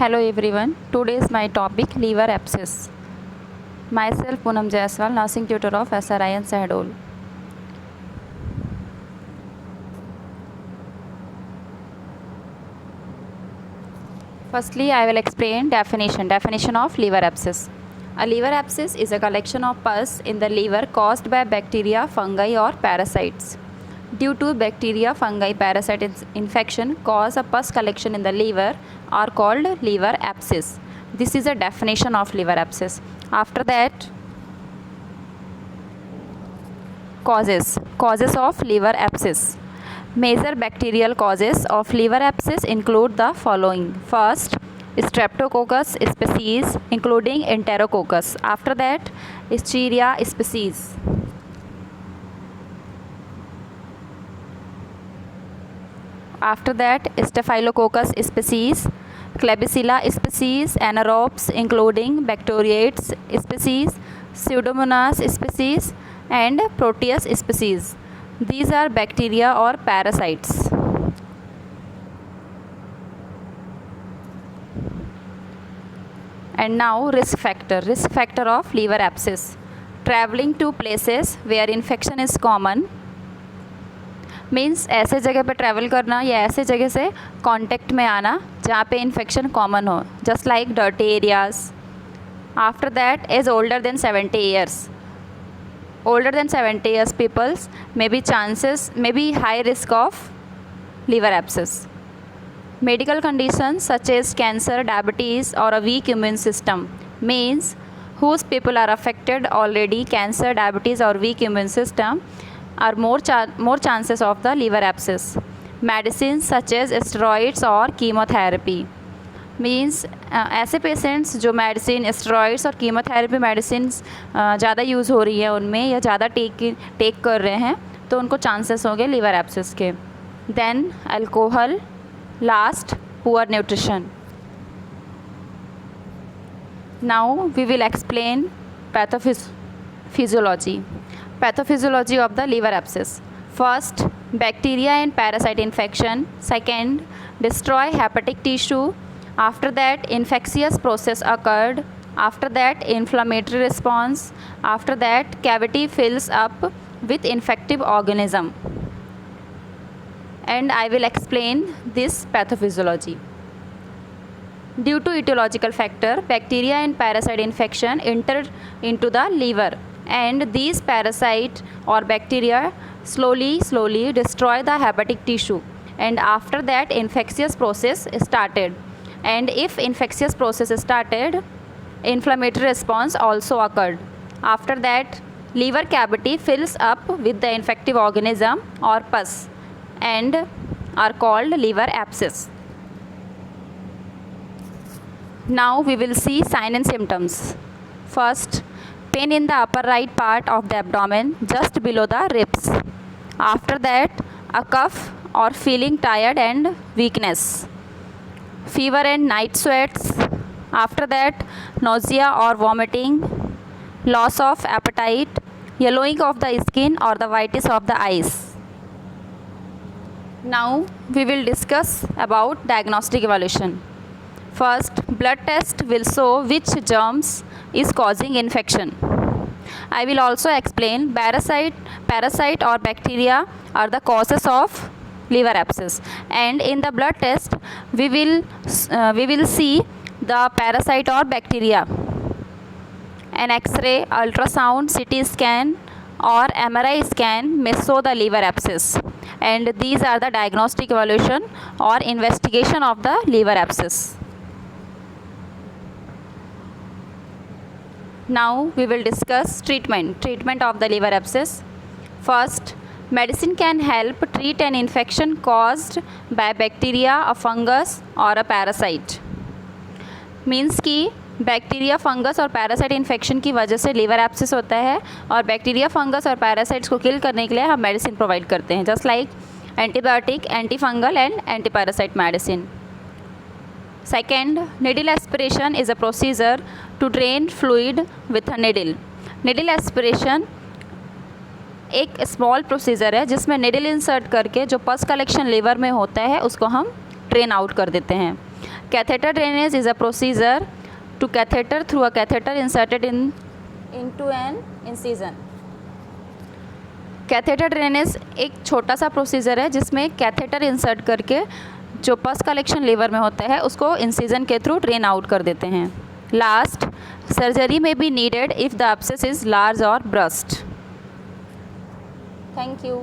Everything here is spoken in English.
Hello everyone. Today is my topic liver abscess. Myself Poonam Jaiswal, nursing tutor of SRIN Sahdol. Firstly, I will explain definition of liver abscess. A liver abscess is a collection of pus in the liver caused by bacteria, fungi or parasites. Due to bacteria, fungi, parasite infection cause a pus collection in the liver are called liver abscess. This is a definition of liver abscess. After that, causes of liver abscess. Major bacterial causes of liver abscess include the following. First, Streptococcus species including Enterococcus. After that, Escherichia species. After that, Staphylococcus species, Klebsiella species, anaerobes including Bacteroides species, Pseudomonas species and Proteus species. These are bacteria or parasites. And now risk factor of liver abscess. Traveling to places where infection is common means ऐसे जगह पे travel करना या ऐसे जगह से contact में आना जहाँ पे इन्फेक्शन कॉमन हो, just like dirty areas. After that is older than 70 years peoples may be high risk of liver abscess. Medical conditions such as cancer, diabetes or a weak immune system means whose people are affected already, cancer, diabetes or weak immune system are more chances of the liver abscess. Medicines such as steroids or chemotherapy means ऐसे patients जो medicine, steroids और chemotherapy medicine ज़्यादा use हो रही है उनमें या ज़्यादा टेक कर रहे हैं तो उनको चांसेस होंगे लिवर एब्सेस के. Then alcohol. Last, poor nutrition. Now we will explain pathophysiology of the liver abscess. First, bacteria and parasite infection. Second, destroy hepatic tissue. After that, infectious process occurred. After that, inflammatory response. After that, cavity fills up with infective organism. And I will explain this pathophysiology. Due to etiological factor, bacteria and parasite infection enter into the liver, and these parasite or bacteria slowly destroy the hepatic tissue, and after that infectious process started, and if infectious process started, inflammatory response also occurred. After that, liver cavity fills up with the infective organism or pus and are called liver abscess. Now we will see sign and symptoms. First, pain in the upper right part of the abdomen just below the ribs. After that, a cough or feeling tired and weakness. Fever and night sweats. After that, nausea or vomiting. Loss of appetite. Yellowing of the skin or the whitish of the eyes. Now we will discuss about diagnostic evaluation. First, blood test will show which germs is causing infection. I will also explain parasite or bacteria are the causes of liver abscess, and in the blood test we will see the parasite or bacteria. An X-ray, ultrasound, CT scan or MRI scan may show the liver abscess, and these are the diagnostic evaluation or investigation of the liver abscess. Now we will discuss treatment of the liver abscess. First, medicine can help treat an infection caused by bacteria, a fungus or a parasite. Means कि bacteria, fungus और parasite infection की वजह से liver abscess होता है, और bacteria, fungus और parasites को किल करने के लिए हम मेडिसिन प्रोवाइड करते हैं, just like antibiotic, anti fungal and anti parasite medicine. Second, needle aspiration is a procedure to drain fluid with a needle. Needle aspiration एक स्मॉल प्रोसीजर है जिसमें निडल इंसर्ट करके जो पस कलेक्शन लीवर में होता है उसको हम ड्रेन आउट कर देते हैं. Catheter drainage is a procedure to catheter through a catheter inserted into an incision. Catheter drainage एक छोटा सा प्रोसीजर है जिसमें कैथेटर इंसर्ट करके जो पस कलेक्शन लीवर में होता है उसको इंसिजन के थ्रू ड्रेन आउट कर देते हैं. लास्ट, सर्जरी में be needed if the abscess is large और ब्रस्ट. Thank you.